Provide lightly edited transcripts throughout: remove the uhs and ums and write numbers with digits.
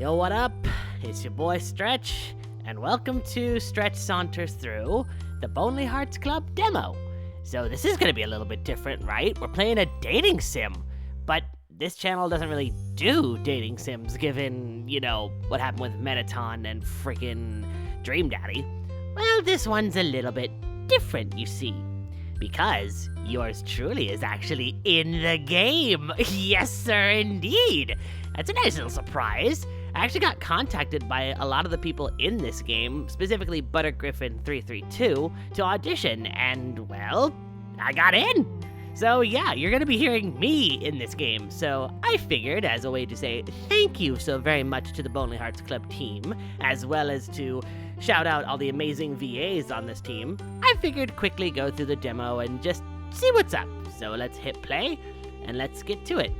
Yo, what up? It's your boy Stretch, and welcome to Stretch Saunters Through, the Bonely Hearts Club demo. So this is gonna be a little bit different, right? We're playing a dating sim, but this channel doesn't really do dating sims given, what happened with Metaton and freaking Dream Daddy. Well, this one's a little bit different, you see, because yours truly is actually in the game. Yes, sir, indeed. That's a nice little surprise. I actually got contacted by a lot of the people in this game, specifically ButterGriffin332, to audition, and, well, I got in. So yeah, you're gonna be hearing me in this game, so I figured, as a way to say thank you so very much to the Bonely Hearts Club team, as well as to shout out all the amazing VAs on this team, I figured quickly go through the demo and just see what's up. So let's hit play, and let's get to it.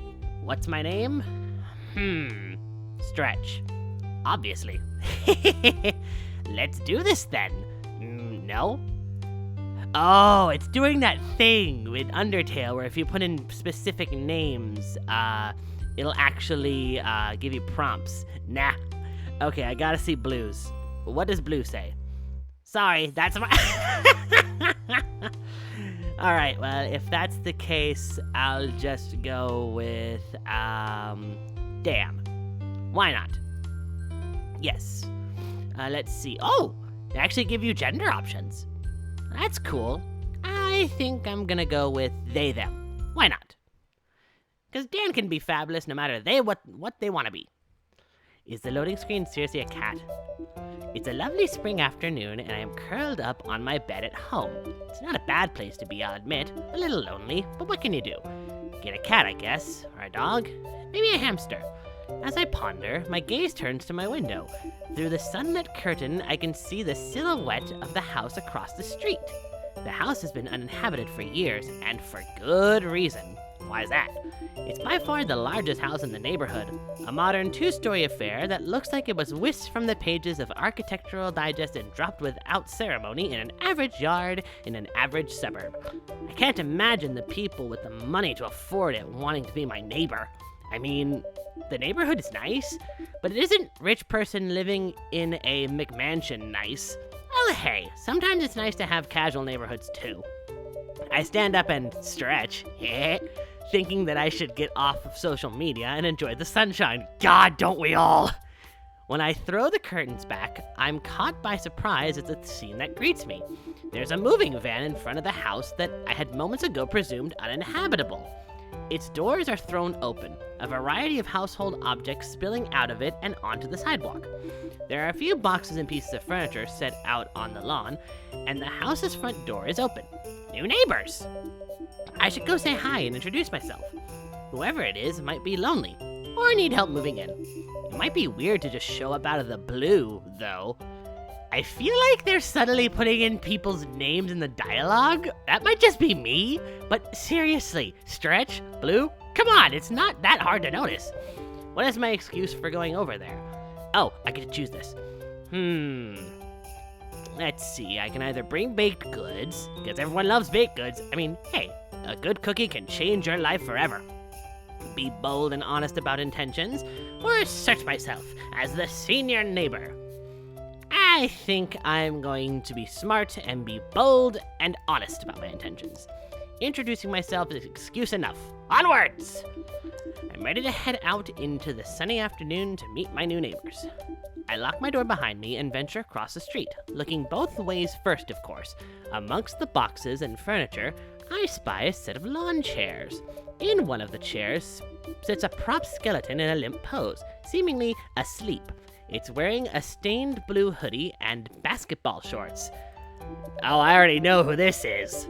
What's my name? Stretch. Obviously. Let's do this then. No? Oh, it's doing that thing with Undertale where if you put in specific names, it'll actually give you prompts. Nah. Okay, I gotta see Blue's. What does Blue say? Sorry, that's my... Alright, well, if that's the case, I'll just go with, Dan. Why not? Yes. Let's see. Oh, they actually give you gender options. That's cool. I think I'm gonna go with they, them. Why not? Because Dan can be fabulous no matter what they want to be. Is the loading screen seriously a cat? It's a lovely spring afternoon and I am curled up on my bed at home. It's not a bad place to be, I'll admit. A little lonely, but what can you do? Get a cat, I guess. Or a dog. Maybe a hamster. As I ponder, my gaze turns to my window. Through the sunlit curtain, I can see the silhouette of the house across the street. The house has been uninhabited for years, and for good reason. Why is that? It's by far the largest house in the neighborhood, a modern two-story affair that looks like it was whisked from the pages of Architectural Digest and dropped without ceremony in an average yard in an average suburb. I can't imagine the people with the money to afford it wanting to be my neighbor. I mean, the neighborhood is nice, but it isn't rich person living in a McMansion nice. Well, hey, sometimes it's nice to have casual neighborhoods too. I stand up and stretch, thinking that I should get off of social media and enjoy the sunshine. God, don't we all? When I throw the curtains back, I'm caught by surprise at the scene that greets me. There's a moving van in front of the house that I had moments ago presumed uninhabitable. Its doors are thrown open, a variety of household objects spilling out of it and onto the sidewalk. There are a few boxes and pieces of furniture set out on the lawn, and the house's front door is open. New neighbors! I should go say hi and introduce myself. Whoever it is might be lonely, or need help moving in. It might be weird to just show up out of the blue, though. I feel like they're subtly putting in people's names in the dialogue. That might just be me, but seriously, Stretch, Blue, come on, it's not that hard to notice. What is my excuse for going over there? Oh, I get to choose this. Let's see, I can either bring baked goods, because everyone loves baked goods. I mean, hey, a good cookie can change your life forever. Be bold and honest about intentions, or assert myself as the senior neighbor. I think I'm going to be smart and be bold and honest about my intentions. Introducing myself is excuse enough. Onwards! I'm ready to head out into the sunny afternoon to meet my new neighbors. I lock my door behind me and venture across the street, looking both ways first, of course. Amongst the boxes and furniture, I spy a set of lawn chairs. In one of the chairs sits a prop skeleton in a limp pose, seemingly asleep. It's wearing a stained blue hoodie and basketball shorts. Oh, I already know who this is.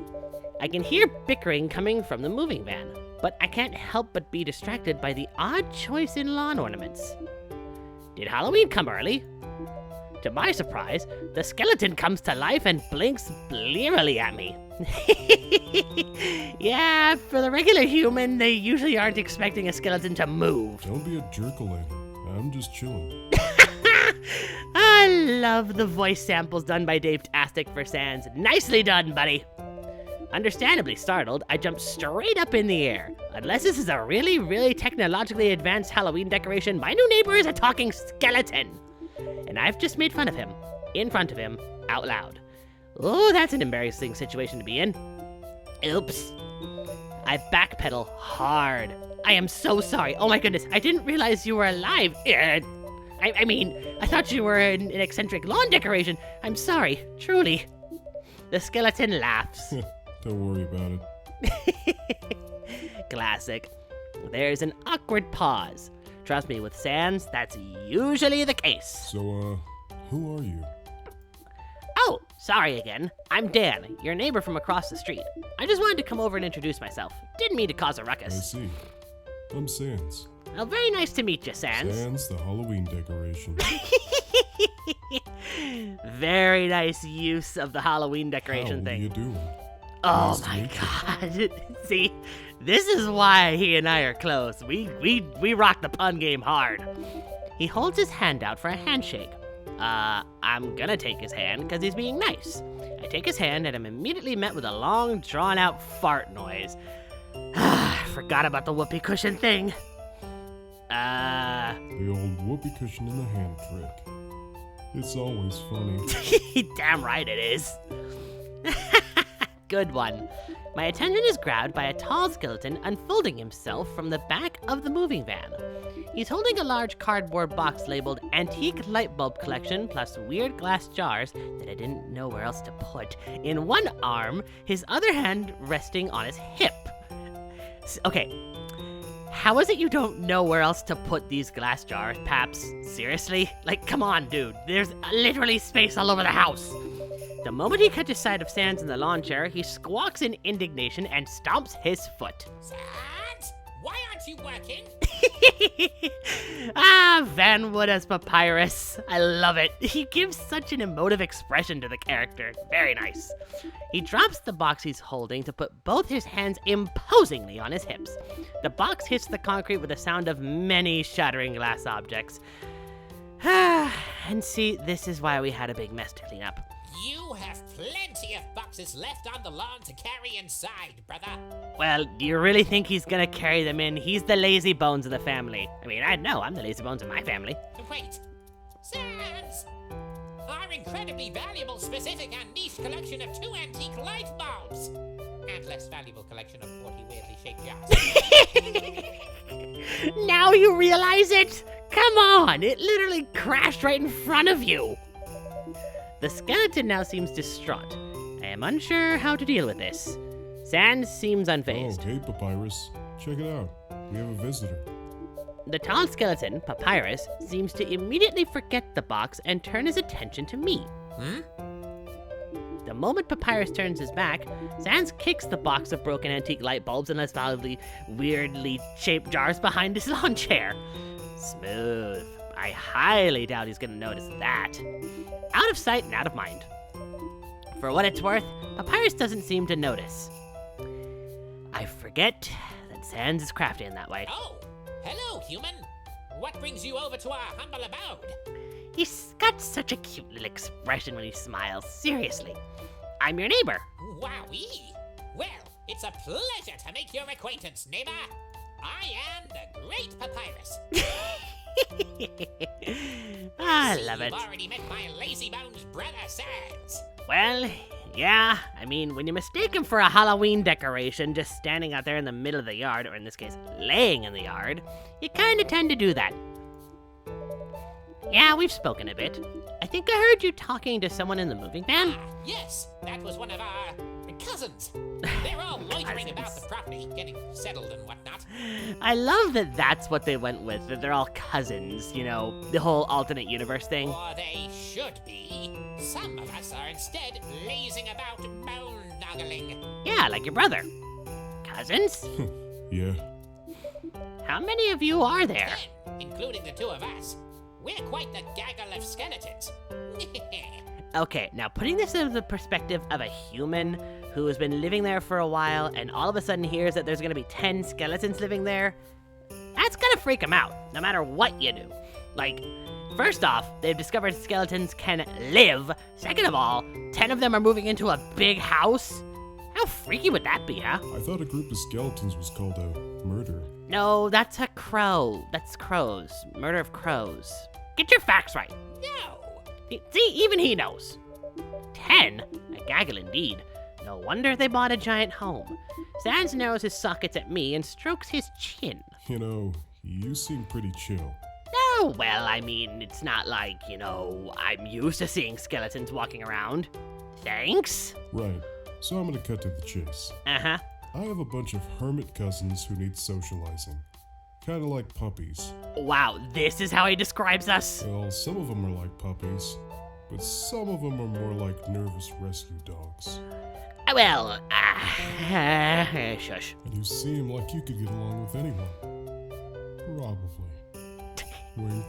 I can hear bickering coming from the moving van, but I can't help but be distracted by the odd choice in lawn ornaments. Did Halloween come early? To my surprise, the skeleton comes to life and blinks blearily at me. Yeah, for the regular human, they usually aren't expecting a skeleton to move. Don't be a jerk-a-leg. I'm just chilling. I love the voice samples done by Dave Tastic for Sans. Nicely done, buddy. Understandably startled, I jump straight up in the air. Unless this is a really, really technologically advanced Halloween decoration, my new neighbor is a talking skeleton. And I've just made fun of him, in front of him, out loud. Oh, that's an embarrassing situation to be in. Oops. I backpedal hard. I am so sorry. Oh my goodness, I didn't realize you were alive. I mean, I thought you were an eccentric lawn decoration. I'm sorry, truly. The skeleton laughs. Don't worry about it. Classic. There's an awkward pause. Trust me, with Sans, that's usually the case. So, who are you? Oh, sorry again. I'm Dan, your neighbor from across the street. I just wanted to come over and introduce myself. Didn't mean to cause a I ruckus. see. I'm Sans. Oh, very nice to meet you, Sans. Sans, the Halloween decoration. Very nice use of the Halloween decoration How thing. are you doing? Oh Nice to my meet you. god. See, this is why he and I are close. We rock the pun game hard. He holds his hand out for a handshake. I'm gonna take his hand because he's being nice. I take his hand and I'm immediately met with a long, drawn-out fart noise. Forgot about the whoopee cushion thing. The old whoopee cushion in the hand trick. It's always funny. Damn right it is. Good one. My attention is grabbed by a tall skeleton unfolding himself from the back of the moving van. He's holding a large cardboard box labeled Antique Light Bulb Collection plus weird glass jars that I didn't know where else to put in one arm, his other hand resting on his hip. Okay, how is it you don't know where else to put these glass jars, Paps? Seriously? Like, come on, dude. There's literally space all over the house. The moment he catches sight of Sans in the lawn chair, he squawks in indignation and stomps his foot. Sans, why aren't you working? Van Wood as Papyrus. I love it. He gives such an emotive expression to the character. Very nice. He drops the box he's holding to put both his hands imposingly on his hips. The box hits the concrete with the sound of many shattering glass objects. And see, this is why we had a big mess to clean up. You have plenty of boxes left on the lawn to carry inside, brother. Well, do you really think he's gonna carry them in? He's the lazy bones of the family. I mean, I know I'm the lazy bones of my family. Wait, Sans! Our incredibly valuable, specific, and niche collection of 2 antique light bulbs! And less valuable collection of 40 weirdly shaped jars. Now you realize it? Come on, it literally crashed right in front of you. The skeleton now seems distraught. I am unsure how to deal with this. Sans seems unfazed. Oh, hey, Papyrus. Check it out. We have a visitor. The tall skeleton, Papyrus, seems to immediately forget the box and turn his attention to me. The moment Papyrus turns his back, Sans kicks the box of broken antique light bulbs and less valuably weirdly shaped jars behind his lawn chair. Smooth. I highly doubt he's gonna notice that. Out of sight and out of mind. For what it's worth, Papyrus doesn't seem to notice. I forget that Sans is crafty in that way. Oh, hello, human. What brings you over to our humble abode? He's got such a cute little expression when he smiles, seriously. I'm your neighbor. Wowee! Well, it's a pleasure to make your acquaintance, neighbor. I am the Great Papyrus. I love it. You've already met my lazy bones brother, Sans. Well, yeah, I mean, when you mistake him for a Halloween decoration just standing out there in the middle of the yard, or in this case, laying in the yard, you kinda tend to do that. Yeah, we've spoken a bit. I think I heard you talking to someone in the moving van. Yes, that was one of our cousins. They're all loitering about the property, getting settled and whatnot. I love that that's what they went with, that they're all cousins, you know, the whole alternate universe thing. Or they should be. Some of us are instead lazing about bone-noggling. Yeah, like your brother. Cousins? Yeah. How many of you are there? 10, including the 2 of us. We're quite the gaggle of skeletons. Okay, now putting this into the perspective of a human who has been living there for a while and all of a sudden hears that there's gonna be 10 skeletons living there, that's gonna freak him out, no matter what you do. Like, first off, they've discovered skeletons can live. Second of all, 10 of them are moving into a big house. How freaky would that be, huh? I thought a group of skeletons was called a murder. No, that's a crow. That's crows. Murder of crows. Get your facts right. No. See, even he knows. 10? A gaggle indeed. No wonder they bought a giant home. Sans narrows his sockets at me and strokes his chin. You know, you seem pretty chill. Oh, well, I mean, it's not like, I'm used to seeing skeletons walking around. Thanks? Right, so I'm gonna cut to the chase. Uh-huh. I have a bunch of hermit cousins who need socializing. Kinda like puppies. Wow, this is how he describes us? Well, some of them are like puppies, but some of them are more like nervous rescue dogs. Well, shush. And you seem like you could get along with anyone. Probably. Wink.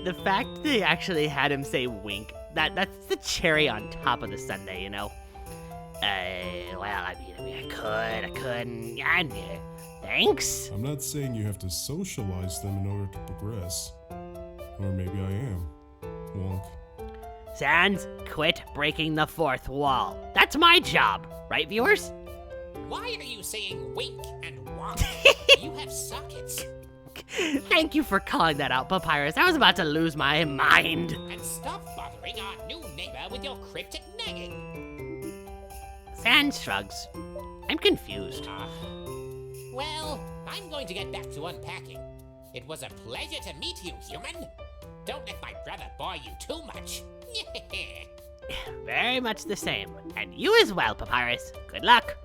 The fact that they actually had him say wink, that's the cherry on top of the sundae, Well, I couldn't. Yeah, thanks? I'm not saying you have to socialize them in order to progress. Or maybe I am. Wonk. Sans, quit breaking the fourth wall. That's my job, right, viewers? Why are you saying wink and wonk? You have sockets. Thank you for calling that out, Papyrus. I was about to lose my mind. And stop bothering our new neighbor with your cryptic nagging. Sans shrugs. I'm confused. Well, I'm going to get back to unpacking. It was a pleasure to meet you, human. Don't let my brother bore you too much. Very much the same. And you as well, Papyrus. Good luck.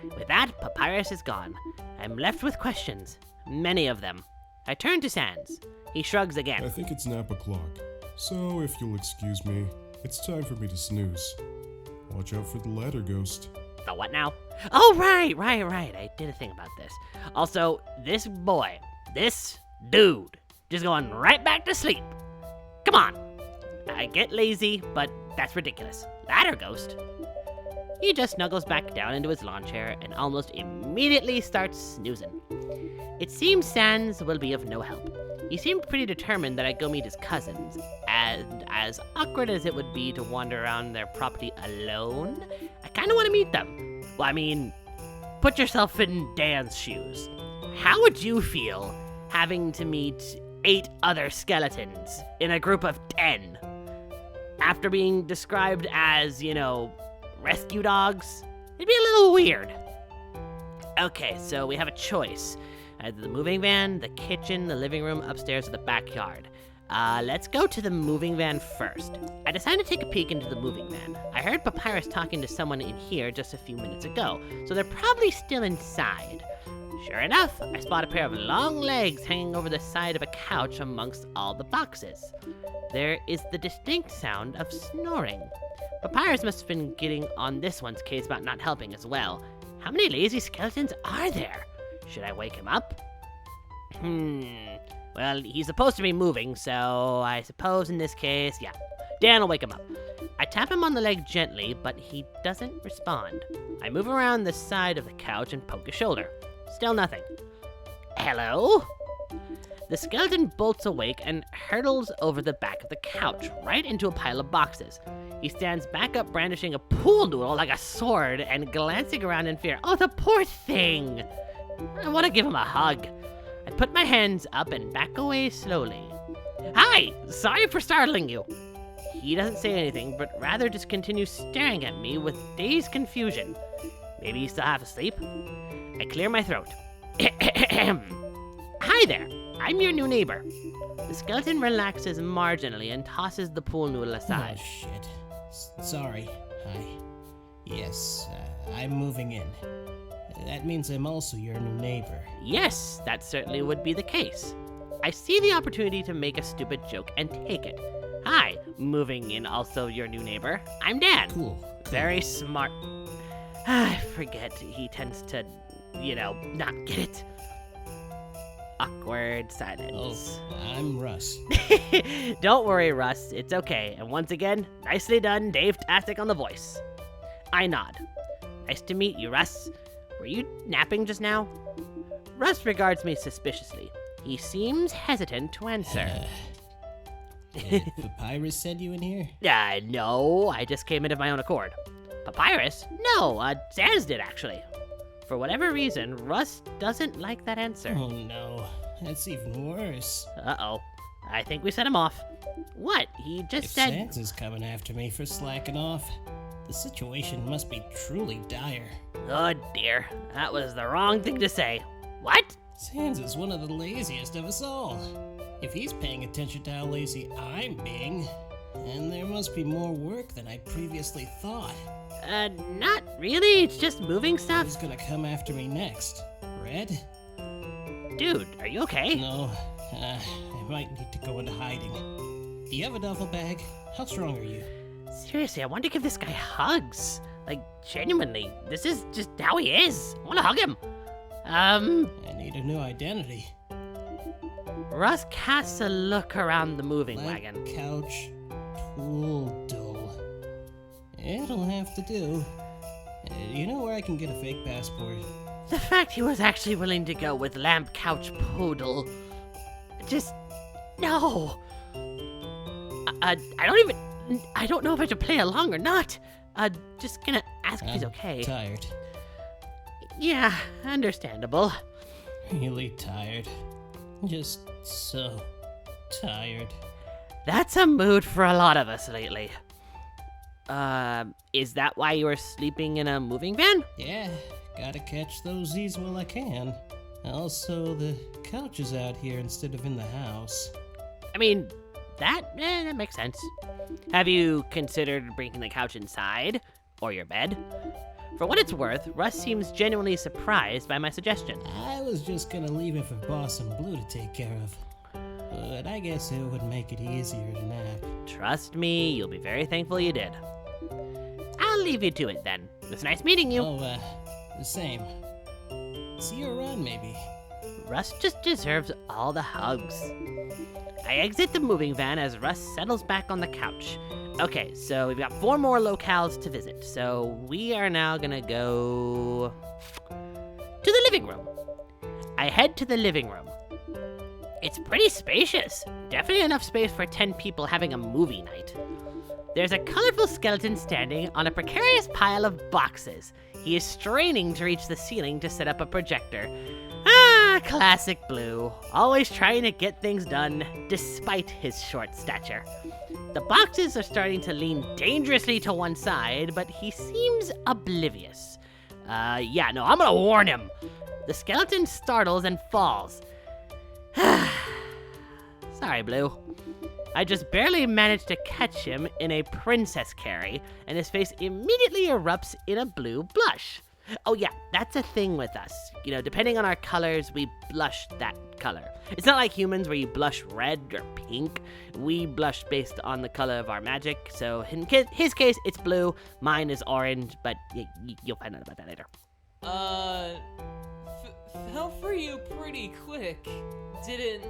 With that, Papyrus is gone. I'm left with questions. Many of them. I turn to Sans. He shrugs again. I think it's nap o'clock. So, if you'll excuse me, it's time for me to snooze. Watch out for the ladder ghost. The what now? Oh, right. I did a thing about this. Also, this dude, just going right back to sleep. Come on. I get lazy, but that's ridiculous. Ladder ghost? He just snuggles back down into his lawn chair and almost immediately starts snoozing. It seems Sans will be of no help. He seemed pretty determined that I go meet his cousins, and as awkward as it would be to wander around their property alone, I kinda wanna meet them. Well, I mean, put yourself in Dan's shoes. How would you feel having to meet 8 other skeletons in a group of 10? After being described as, rescue dogs? It'd be a little weird. Okay, so we have a choice. Either the moving van, the kitchen, the living room, upstairs, or the backyard. Let's go to the moving van first. I decided to take a peek into the moving van. I heard Papyrus talking to someone in here just a few minutes ago, so they're probably still inside. Sure enough, I spot a pair of long legs hanging over the side of a couch amongst all the boxes. There is the distinct sound of snoring. Papyrus must have been getting on this one's case about not helping as well. How many lazy skeletons are there? Should I wake him up? Well, he's supposed to be moving, so I suppose in this case, yeah. Dan will wake him up. I tap him on the leg gently, but he doesn't respond. I move around the side of the couch and poke his shoulder. Still nothing. Hello? The skeleton bolts awake and hurtles over the back of the couch, right into a pile of boxes. He stands back up brandishing a pool noodle like a sword and glancing around in fear. Oh, the poor thing! I want to give him a hug. I put my hands up and back away slowly. Hi! Sorry for startling you. He doesn't say anything, but rather just continues staring at me with dazed confusion. Maybe he's still half asleep? I clear my throat. Hi there! I'm your new neighbor. The skeleton relaxes marginally and tosses the pool noodle aside. Oh, shit. Sorry. Hi. Yes, I'm moving in. That means I'm also your new neighbor. Yes, that certainly would be the case. I see the opportunity to make a stupid joke and take it. Hi, moving in also your new neighbor. I'm Dan. Cool. Very smart. I forget he tends to, not get it. Awkward silence. Oh, I'm Russ. Don't worry, Russ. It's okay. And once again, nicely done, Dave-tastic on the voice. I nod. Nice to meet you, Russ. Were you napping just now? Russ regards me suspiciously. He seems hesitant to answer. Did Papyrus send you in here? No, I just came in of my own accord. Papyrus? No, Sans did actually. For whatever reason, Russ doesn't like that answer. Oh no, that's even worse. Uh-oh. I think we set him off. What? He just If said... Sans is coming after me for slacking off, the situation must be truly dire. Oh dear, that was the wrong thing to say. What? Sans is one of the laziest of us all. If he's paying attention to how lazy I'm being, then there must be more work than I previously thought. Not really. It's just moving stuff. Who's gonna come after me next? Red? Dude, are you okay? No, I might need to go into hiding. Do you have a duffel bag? How strong are you? Seriously, I want to give this guy hugs. Like, genuinely. This is just how he is. I want to hug him. I need a new identity. Russ casts a look around the moving Lamp, wagon. couch, tool, dull. It'll have to do. You know where I can get a fake passport? The fact he was actually willing to go with lamp, couch, poodle. Just... no. I don't know if I should play along or not. Just gonna ask if he's okay. Tired. Yeah, understandable. Really tired. Just so tired. That's a mood for a lot of us lately. Is that why you were sleeping in a moving van? Yeah, gotta catch those Z's while I can. Also, the couch is out here instead of in the house. I mean, that makes sense. Have you considered bringing the couch inside? Or your bed? For what it's worth, Russ seems genuinely surprised by my suggestion. I was just gonna leave it for Boss and Blue to take care of. But I guess it would make it easier to nap. Trust me, you'll be very thankful you did. I'll leave you to it then. It was nice meeting you. Oh, the same. See you around, maybe. Russ just deserves all the hugs. I exit the moving van as Russ settles back on the couch. Okay, so we've got 4 more locales to visit. So we are now gonna go to the living room. I head to the living room. It's pretty spacious. Definitely enough space for 10 people having a movie night. There's a colorful skeleton standing on a precarious pile of boxes. He is straining to reach the ceiling to set up a projector. Ah, classic Blue. Always trying to get things done, despite his short stature. The boxes are starting to lean dangerously to one side, but he seems oblivious. I'm gonna warn him. The skeleton startles and falls. Sorry, Blue. I just barely managed to catch him in a princess carry, and his face immediately erupts in a blue blush. Oh yeah, that's a thing with us. You know, depending on our colors, we blush that color. It's not like humans where you blush red or pink. We blush based on the color of our magic, so in his case, it's blue. Mine is orange, but you'll find out about that later. Fell for you pretty quick, didn't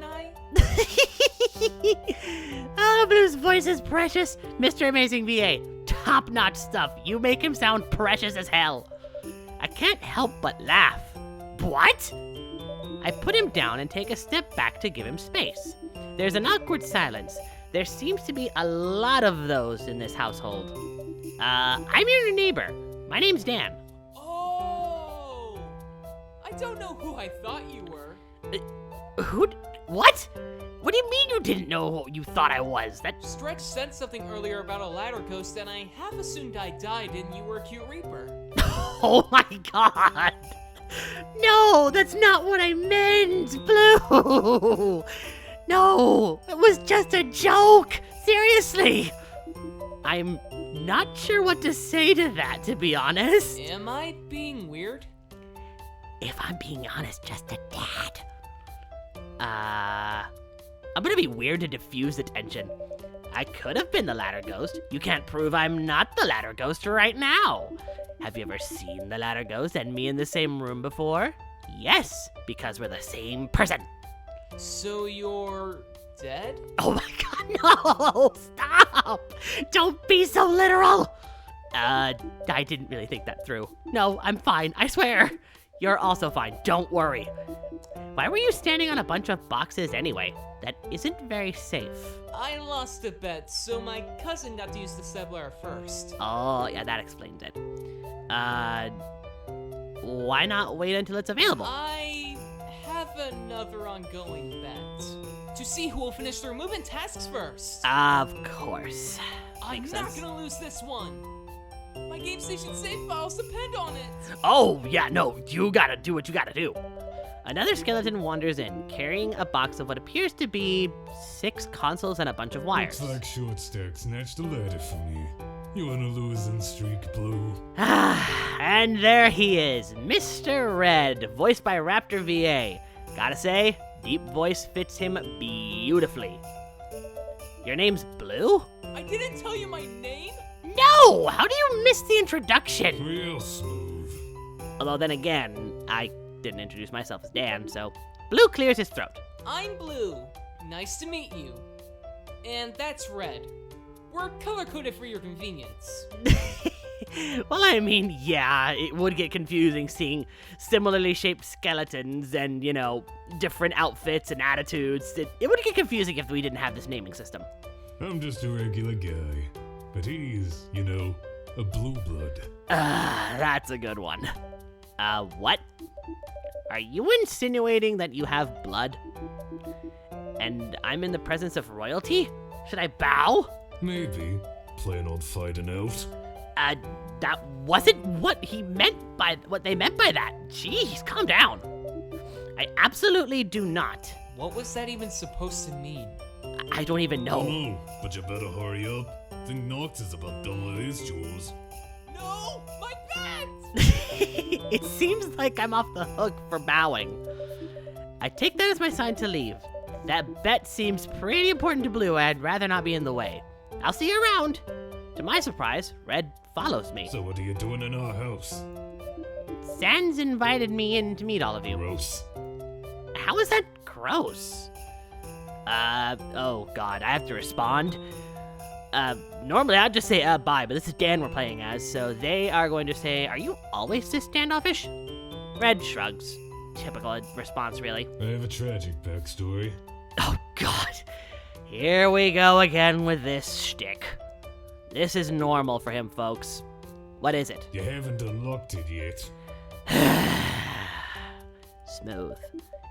I? Oh, Blue's voice is precious. Mr. Amazing VA, top-notch stuff. You make him sound precious as hell. I can't help but laugh. What? I put him down and take a step back to give him space. There's an awkward silence. There seems to be a lot of those in this household. I'm your neighbor. My name's Dan. Oh! I don't know who I thought you were. What? What do you mean you didn't know who you thought I was? Stretch said something earlier about a ladder ghost, and I half assumed I died and you were a cute reaper. Oh my god! No, that's not what I meant, Blue! No, it was just a joke! Seriously! I'm not sure what to say to that, to be honest. Am I being weird? If I'm being honest, just a tad. I'm gonna be weird to diffuse the tension. I could have been the ladder ghost. You can't prove I'm not the ladder ghost right now. Have you ever seen the ladder ghost and me in the same room before? Yes, because we're the same person. So you're dead? Oh my god, no! Stop! Don't be so literal! I didn't really think that through. No, I'm fine, I swear. You're also fine, don't worry. Why were you standing on a bunch of boxes anyway? That isn't very safe. I lost a bet, so my cousin got to use the stepladder first. Oh, yeah, that explains it. Why not wait until it's available? I have another ongoing bet. To see who will finish their movement tasks first. Of course. I'm Makes not sense. gonna lose this one. My game station save files depend on it. Oh, yeah, no, you gotta do what you gotta do. Another skeleton wanders in, carrying a box of what appears to be 6 consoles and a bunch of wires. Looks like Short Stack snatched a ladder from you. You on a losing streak, Blue? And there he is, Mr. Red, voiced by Raptor VA. Gotta say, deep voice fits him beautifully. Your name's Blue? I didn't tell you my name? No! How do you miss the introduction? Real smooth. Although then again, I didn't introduce myself as Dan, so Blue clears his throat. I'm Blue. Nice to meet you. And that's Red. We're color-coded for your convenience. Well, I mean, yeah, it would get confusing seeing similarly shaped skeletons and, you know, different outfits and attitudes. It would get confusing if we didn't have this naming system. I'm just a regular guy. But he's, you know, a blue blood. That's a good one. What? Are you insinuating that you have blood? And I'm in the presence of royalty? Should I bow? Maybe. Plan on fighting out? That wasn't what they meant by that. Jeez, calm down. I absolutely do not. What was that even supposed to mean? I don't even Oh know. no, but you better hurry up. Think Knox is about done with his chores. No! My bet! It seems like I'm off the hook for bowing. I take that as my sign to leave. That bet seems pretty important to Blue. I'd rather not be in the way. I'll see you around. To my surprise, Red follows me. So what are you doing in our house? Sans invited me in to meet all of you. Gross. How is that gross? Oh god, I have to respond. Normally I'd just say, bye, but this is Dan we're playing as, so they are going to say, are you always this standoffish? Red shrugs. Typical response, really. I have a tragic backstory. Oh god. Here we go again with this shtick. This is normal for him, folks. What is it? You haven't unlocked it yet. Smooth.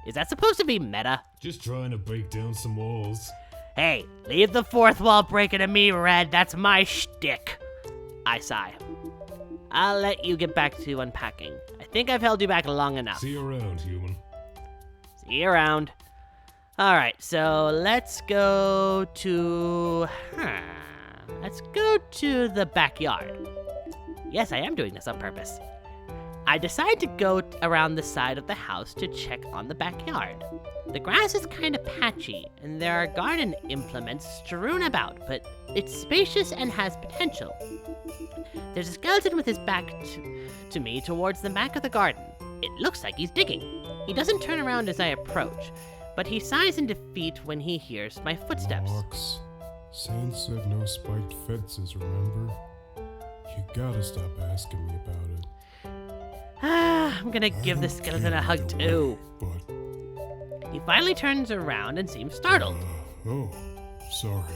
Is that supposed to be meta? Just trying to break down some walls. Hey, leave the fourth wall breaking to me, Red. That's my shtick. I sigh. I'll let you get back to unpacking. I think I've held you back long enough. See you around, human. See you around. Alright, so let's go to... Let's go to the backyard. Yes, I am doing this on purpose. I decide to go around the side of the house to check on the backyard. The grass is kind of patchy, and there are garden implements strewn about, but it's spacious and has potential. There's a skeleton with his back to me towards the back of the garden. It looks like he's digging. He doesn't turn around as I approach, but he sighs in defeat when he hears my footsteps. Knox, Sans said no spiked fences, remember? You gotta stop asking me about it. I'm gonna I give the don't skeleton a care hug either too. way, But He finally turns around and seems startled. Oh, sorry.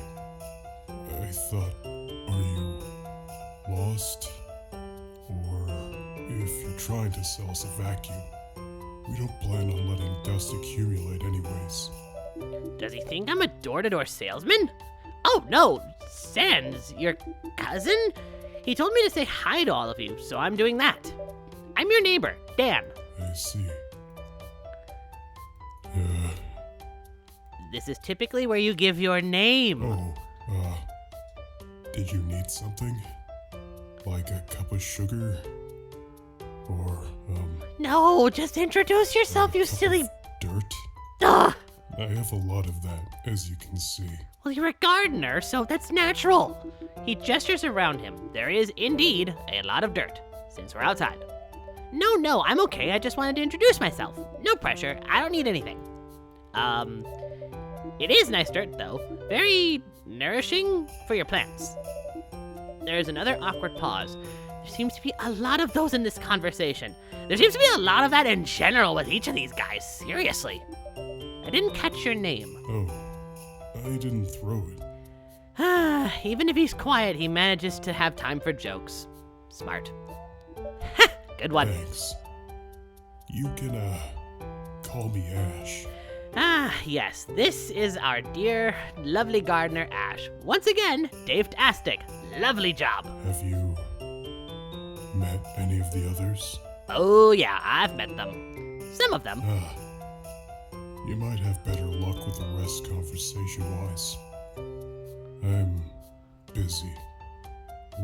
I thought, are you lost? Or if you're trying to sell us a vacuum, we don't plan on letting dust accumulate anyways. Does he think I'm a door-to-door salesman? Oh no, Sans, your cousin? He told me to say hi to all of you, so I'm doing that. I'm your neighbor, Dan. I see. This is typically where you give your name. Did you need something? Like a cup of sugar? Or, No, just introduce yourself, you silly... dirt? Ugh. I have a lot of that, as you can see. Well, you're a gardener, so that's natural. He gestures around him. There is indeed a lot of dirt, since we're outside. No, I'm okay. I just wanted to introduce myself. No pressure. I don't need anything. It is nice dirt, though. Very nourishing for your plants. There's another awkward pause. There seems to be a lot of those in this conversation. There seems to be a lot of that in general with each of these guys, seriously. I didn't catch your name. Oh, I didn't throw it. Even if he's quiet, he manages to have time for jokes. Smart. Good one. Thanks. You can, call me Ash. Yes, this is our dear, lovely gardener, Ash. Once again, Dave-tastic. Lovely job. Have you met any of the others? Oh yeah, I've met them. Some of them. You might have better luck with the rest conversation-wise. I'm busy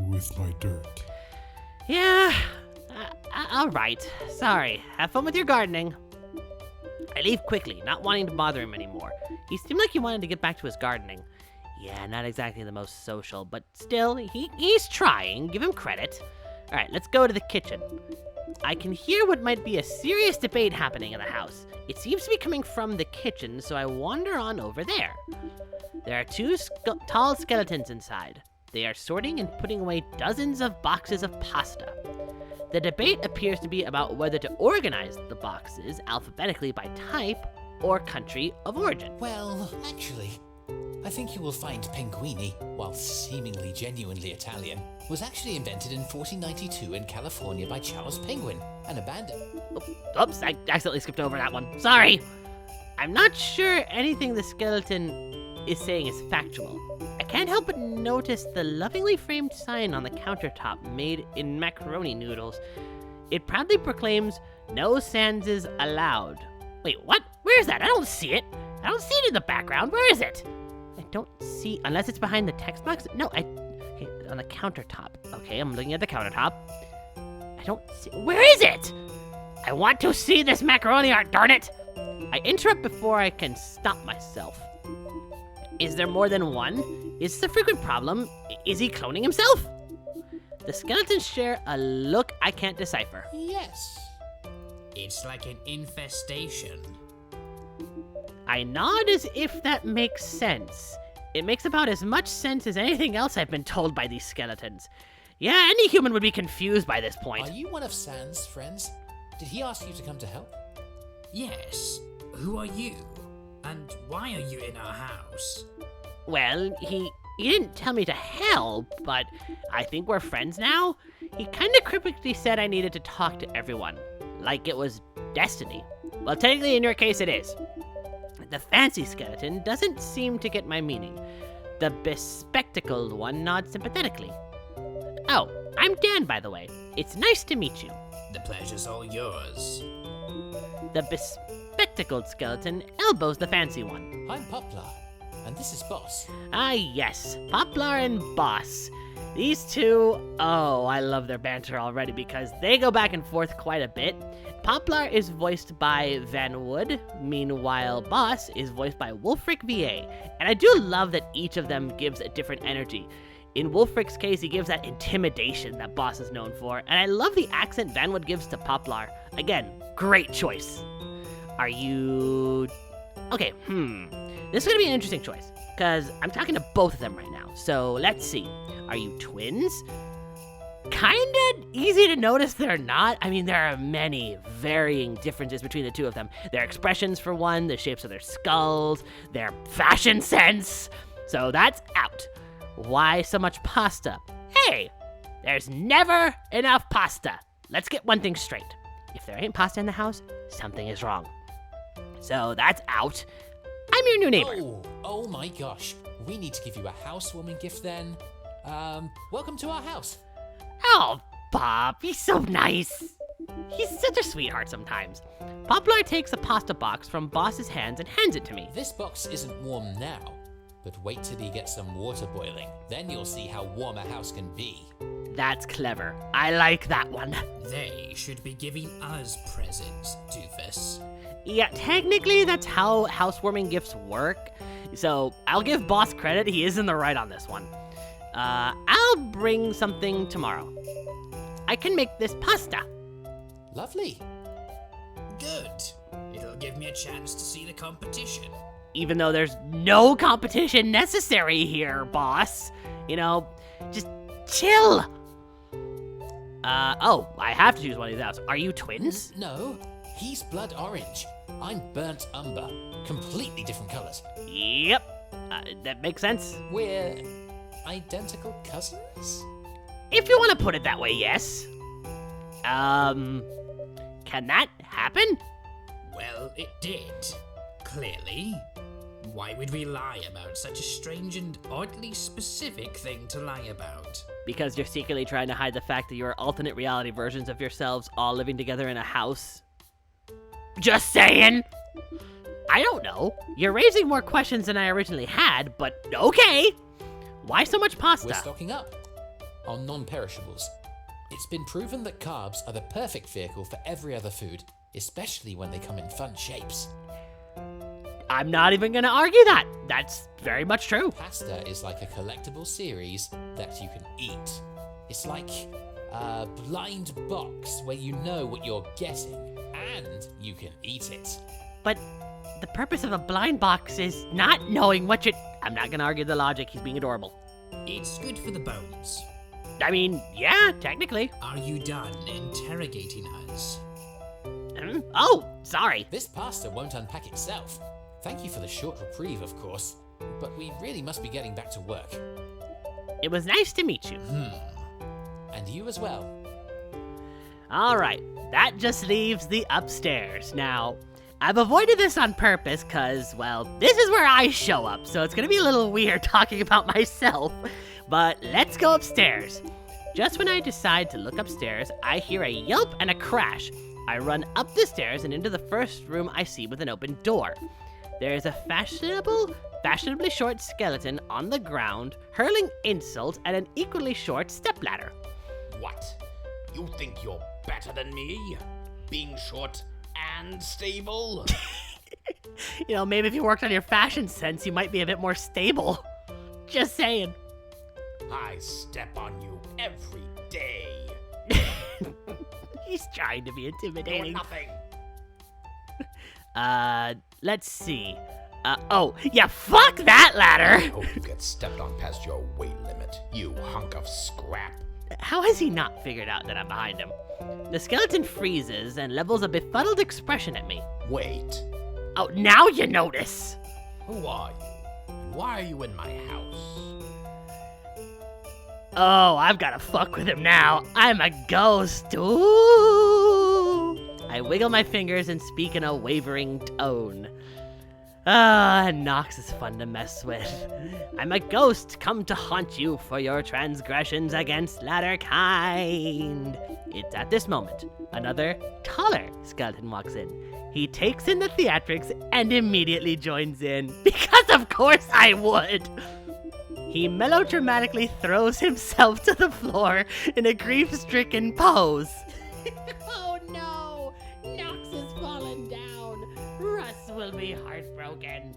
with my dirt. Yeah, alright. Sorry, have fun with your gardening. I leave quickly, not wanting to bother him anymore. He seemed like he wanted to get back to his gardening. Yeah, not exactly the most social, but still, he's trying. Give him credit. Alright, let's go to the kitchen. I can hear what might be a serious debate happening in the house. It seems to be coming from the kitchen, so I wander on over there. There are two tall skeletons inside. They are sorting and putting away dozens of boxes of pasta. The debate appears to be about whether to organize the boxes alphabetically by type or country of origin. Well, actually, I think you will find Penguini, while seemingly genuinely Italian, was actually invented in 1492 in California by Charles Penguin and abandoned. Oops, I accidentally skipped over that one. Sorry. I'm not sure anything the skeleton is saying is factual. I can't help but notice the lovingly framed sign on the countertop made in macaroni noodles. It proudly proclaims, "No Sanses allowed." Wait, what? Where is that? I don't see it. I don't see it in the background. Where is it? I don't see, unless it's behind the text box. No, okay, on the countertop. Okay, I'm looking at the countertop. I don't see, where is it? I want to see this macaroni art, darn it! I interrupt before I can stop myself. Is there more than one? Is this a frequent problem? Is he cloning himself? The skeletons share a look I can't decipher. Yes. It's like an infestation. I nod as if that makes sense. It makes about as much sense as anything else I've been told by these skeletons. Yeah, any human would be confused by this point. Are you one of Sans' friends? Did he ask you to come to help? Yes. Who are you? And why are you in our house? Well, he didn't tell me to help, but I think we're friends now. He kinda cryptically said I needed to talk to everyone, like it was destiny. Well, technically in your case it is. The fancy skeleton doesn't seem to get my meaning. The bespectacled one nods sympathetically. Oh, I'm Dan, by the way. It's nice to meet you. The pleasure's all yours. The bespectacled skeleton elbows the fancy one. I'm Poplar, and this is Boss. Ah, yes, Poplar and Boss. These two, oh, I love their banter already because they go back and forth quite a bit. Poplar is voiced by Van Wood, meanwhile Boss is voiced by Wolfric VA, and I do love that each of them gives a different energy. In Wolfric's case, he gives that intimidation that Boss is known for, and I love the accent Van Wood gives to Poplar. Again, great choice. Are you... Okay, this is gonna be an interesting choice, because I'm talking to both of them right now, so let's see. Are you twins? Kinda easy to notice they're not. I mean, there are many varying differences between the two of them. Their expressions, for one, the shapes of their skulls, their fashion sense. So that's out. Why so much pasta? Hey, there's never enough pasta. Let's get one thing straight. If there ain't pasta in the house, something is wrong. So that's out. I'm your new neighbor. Oh my gosh. We need to give you a housewarming gift then. Welcome to our house. Oh, Bob, he's so nice. He's such a sweetheart sometimes. Poplar takes a pasta box from Boss's hands and hands it to me. This box isn't warm now, but wait till you get some water boiling. Then you'll see how warm a house can be. That's clever. I like that one. They should be giving us presents, Doofus. Yeah, technically that's how housewarming gifts work. So I'll give Boss credit. He is in the right on this one. I'll bring something tomorrow. I can make this pasta. Lovely. Good. It'll give me a chance to see the competition. Even though there's no competition necessary here, Boss. You know, just chill. Oh, I have to choose one of these out. Are you twins? No, he's blood orange. I'm burnt umber. Completely different colors. Yep. That makes sense. We're identical cousins? If you want to put it that way, yes. Can that happen? Well, it did. Clearly. Why would we lie about such a strange and oddly specific thing to lie about? Because you're secretly trying to hide the fact that you are alternate reality versions of yourselves all living together in a house? Just saying! I don't know. You're raising more questions than I originally had, but okay! Why so much pasta? We're stocking up on non-perishables. It's been proven that carbs are the perfect vehicle for every other food, especially when they come in fun shapes. I'm not even gonna argue that. That's very much true. Pasta is like a collectible series that you can eat. It's like a blind box where you know what you're getting and you can eat it. But the purpose of a blind box is not knowing what you... I'm not gonna argue the logic. He's being adorable. It's good for the bones. I mean, yeah, technically. Are you done interrogating us? Oh, sorry. This pasta won't unpack itself. Thank you for the short reprieve, of course, but we really must be getting back to work. It was nice to meet you. And you as well. All right, that just leaves the upstairs. Now, I've avoided this on purpose because, well, this is where I show up, so it's going to be a little weird talking about myself. But let's go upstairs. Just when I decide to look upstairs, I hear a yelp and a crash. I run up the stairs and into the first room I see with an open door. There is a fashionably short skeleton on the ground, hurling insults at an equally short stepladder. What? You think you're better than me? Being short and stable? You know, maybe if you worked on your fashion sense, you might be a bit more stable. Just saying. I step on you every day. He's trying to be Doing intimidating. nothing. Let's see. Oh, yeah, fuck that ladder! Hope you get stepped on past your weight limit, you hunk of scrap. How has he not figured out that I'm behind him? The skeleton freezes and levels a befuddled expression at me. Wait, Oh, now you notice! who are you? And why are you in my house? Oh, I've gotta fuck with him now. I'm a ghost. Ooh! I wiggle my fingers and speak in a wavering tone. Knox is fun to mess with. I'm a ghost come to haunt you for your transgressions against latter kind. It's at this moment, another, taller skeleton walks in. He takes in the theatrics and immediately joins in, because of course I would. He melodramatically throws himself to the floor in a grief-stricken pose. Oh no! Knox has fallen down. Russ will be heartbroken.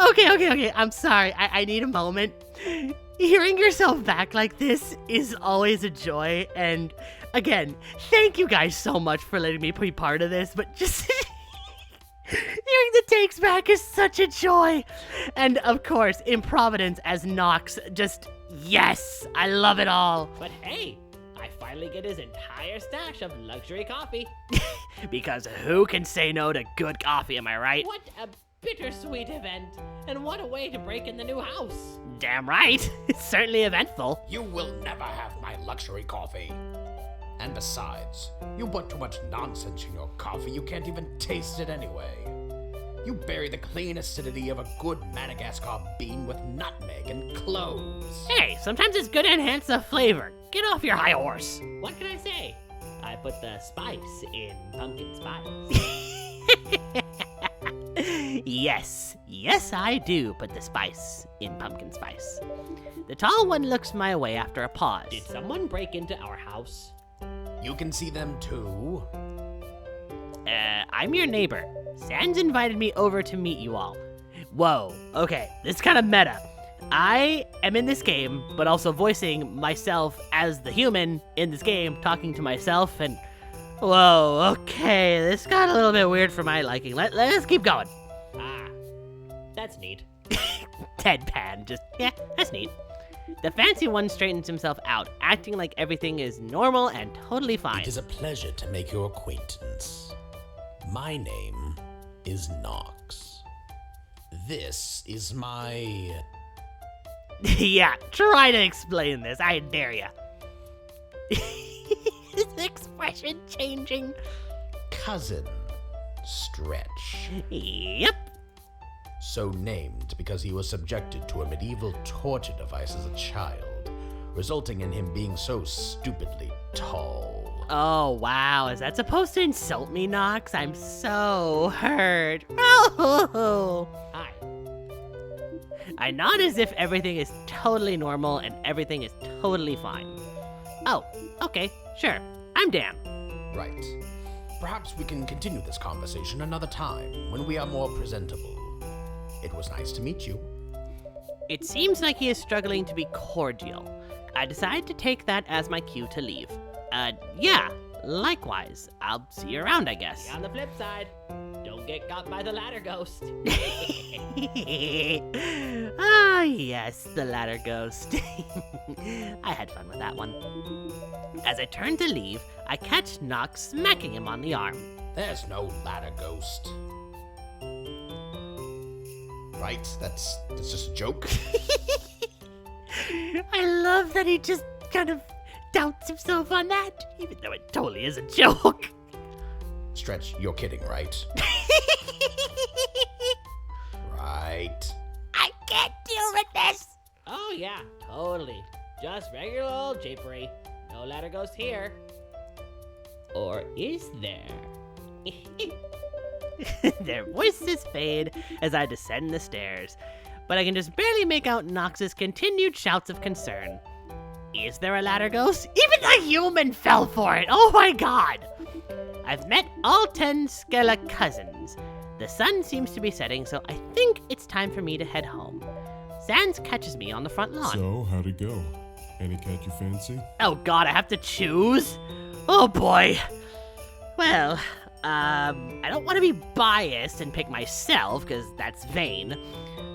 Okay. I'm sorry. I need a moment. Hearing yourself back like this is always a joy. And again, thank you guys so much for letting me be part of this. But just hearing the takes back is such a joy. And of course, Improvidence as Knox, just yes, I love it all. But hey, I finally get his entire stash of luxury coffee. Because who can say no to good coffee, am I right? What a bittersweet event, and what a way to break in the new house. Damn right, it's certainly eventful. You will never have my luxury coffee. And besides, you put too much nonsense in your coffee, you can't even taste it anyway. You bury the clean acidity of a good Madagascar bean with nutmeg and cloves. Hey, sometimes it's good to enhance the flavor. Get off your high horse. What can I say? I put the spice in pumpkin spice. Yes, I do put the spice in pumpkin spice. The tall one looks my way after a pause. Did someone break into our house? You can see them too. I'm your neighbor. Sans invited me over to meet you all. Whoa, okay, this is kind of meta. I am in this game, but also voicing myself as the human in this game, talking to myself, and whoa, okay, this got a little bit weird for my liking. Let's keep going. That's neat. Deadpan, just, yeah, that's neat. The fancy one straightens himself out, acting like everything is normal and totally fine. It is a pleasure to make your acquaintance. My name is Knox. This is my... Yeah, try to explain this, I dare ya. His expression changing. cousin, Stretch. Yep. So named because he was subjected to a medieval torture device as a child, resulting in him being so stupidly tall. Oh, wow. Is that supposed to insult me, Knox? I'm so hurt. Oh. Hi. I nod as if everything is totally normal and everything is totally fine. Oh, okay, sure. I'm Dan. Right. Perhaps we can continue this conversation another time when we are more presentable. It was nice to meet you. It seems like he is struggling to be cordial. I decide to take that as my cue to leave. Yeah, likewise. I'll see you around, I guess. On the flip side, don't get caught by the ladder ghost. Ah, yes, the ladder ghost. I had fun with that one. As I turn to leave, I catch Knox smacking him on the arm. There's no ladder ghost. Right? That's just a joke. I love that he just kind of doubts himself on that, even though it totally is a joke. Stretch, you're kidding, right? Right. I can't deal with this. Oh yeah, totally. Just regular old japery. No ladder ghost here. Or is there? Their voices fade as I descend the stairs, but I can just barely make out Knox's continued shouts of concern. Is there a ladder ghost? Even the human fell for it! Oh my god! I've met all 10 Skella cousins. The sun seems to be setting, so I think it's time for me to head home. Sans catches me on the front lawn. So, how'd it go? Any cat you fancy? Oh god, I have to choose? Oh boy. Well, I don't want to be biased and pick myself, because that's vain.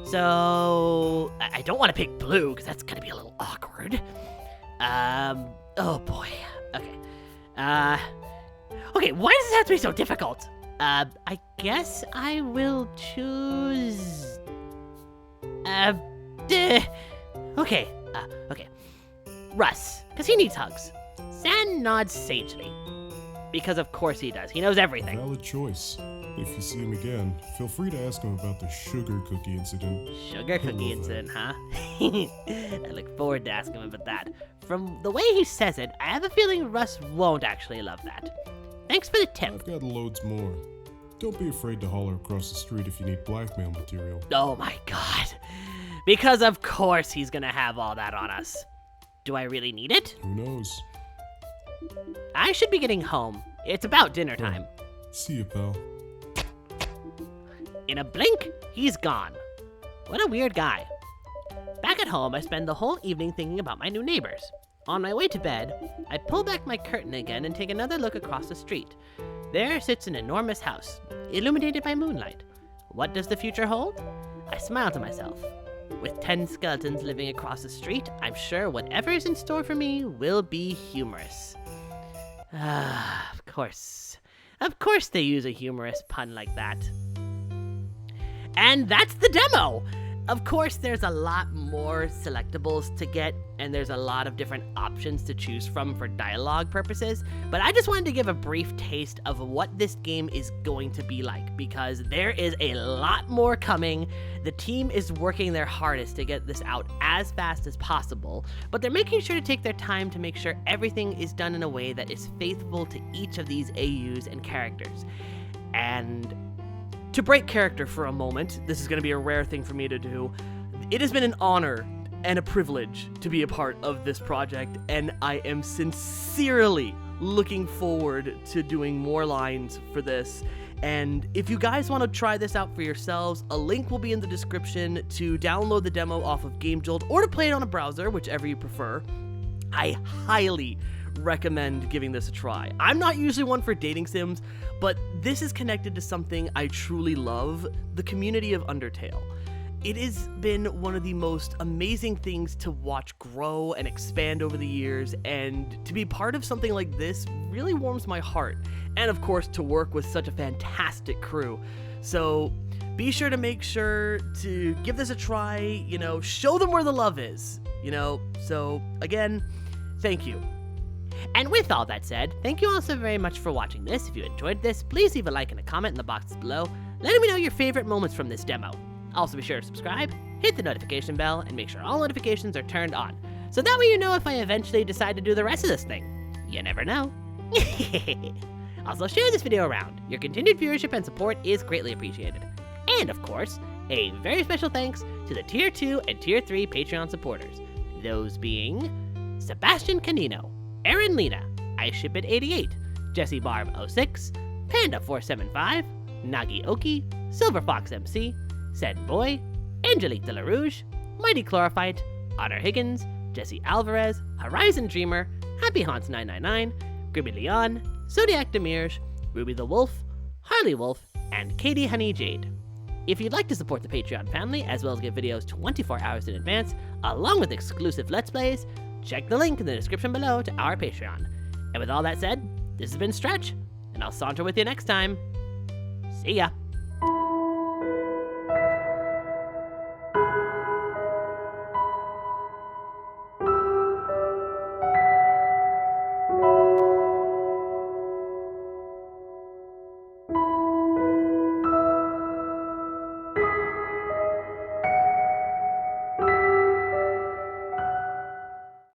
So, I don't want to pick Blue, because that's going to be a little awkward. Oh boy. Okay. Okay, why does it have to be so difficult? I guess I will choose... Okay, Russ, because he needs hugs. San nods sagely. Because of course he does. He knows everything. Valid choice. If you see him again, feel free to ask him about the sugar cookie incident. Sugar He'll cookie love that. incident, huh? I look forward to asking him about that. From the way he says it, I have a feeling Russ won't actually love that. Thanks for the tip. I've got loads more. Don't be afraid to holler across the street if you need blackmail material. Oh my god. Because of course he's gonna have all that on us. Do I really need it? Who knows? I should be getting home. It's about dinner time. See you, pal. In a blink, he's gone. What a weird guy. Back at home, I spend the whole evening thinking about my new neighbors. On my way to bed, I pull back my curtain again and take another look across the street. There sits an enormous house, illuminated by moonlight. What does the future hold? I smile to myself. With 10 skeletons living across the street, I'm sure whatever is in store for me will be humorous. Ah, of course. Of course they use a humorous pun like that. And that's the demo! Of course, there's a lot more selectables to get, and there's a lot of different options to choose from for dialogue purposes, but I just wanted to give a brief taste of what this game is going to be like, because there is a lot more coming. The team is working their hardest to get this out as fast as possible, but they're making sure to take their time to make sure everything is done in a way that is faithful to each of these AUs and characters. And to break character for a moment, this is going to be a rare thing for me to do. It has been an honor and a privilege to be a part of this project, and I am sincerely looking forward to doing more lines for this. And if you guys want to try this out for yourselves, a link will be in the description to download the demo off of GameJolt or to play it on a browser, whichever you prefer. I highly recommend giving this a try. I'm not usually one for dating sims, but this is connected to something I truly love, the community of Undertale. it has been one of the most amazing things to watch grow and expand over the years, and to be part of something like this really warms my heart. And of course, to work with such a fantastic crew. So be sure to make sure to give this a try, show them where the love is, So again, thank you. And with all that said, thank you all so very much for watching this. If you enjoyed this, please leave a like and a comment in the boxes below, letting me know your favorite moments from this demo. Also be sure to subscribe, hit the notification bell, and make sure all notifications are turned on, so that way you know if I eventually decide to do the rest of this thing. You never know. Also share this video around. Your continued viewership and support is greatly appreciated. And of course, a very special thanks to the Tier 2 and Tier 3 Patreon supporters. Those being Sebastian Canino, Aaron Lena, iShipIt88, Jesse Barb 06, Panda475, Nagi Oki, Silver Fox MC, Said Boy, Angelique de la Rouge, Mighty Chlorophyte, Otter Higgins, Jesse Alvarez, Horizon Dreamer, Happy Haunts 999, Gribby Leon, Zodiac Demirge, Ruby the Wolf, Harley Wolf, and Katie Honey Jade. If you'd like to support the Patreon family, as well as get videos 24 hours in advance, along with exclusive Let's Plays, check the link in the description below to our Patreon. And with all that said, this has been Stretch, and I'll saunter with you next time. See ya!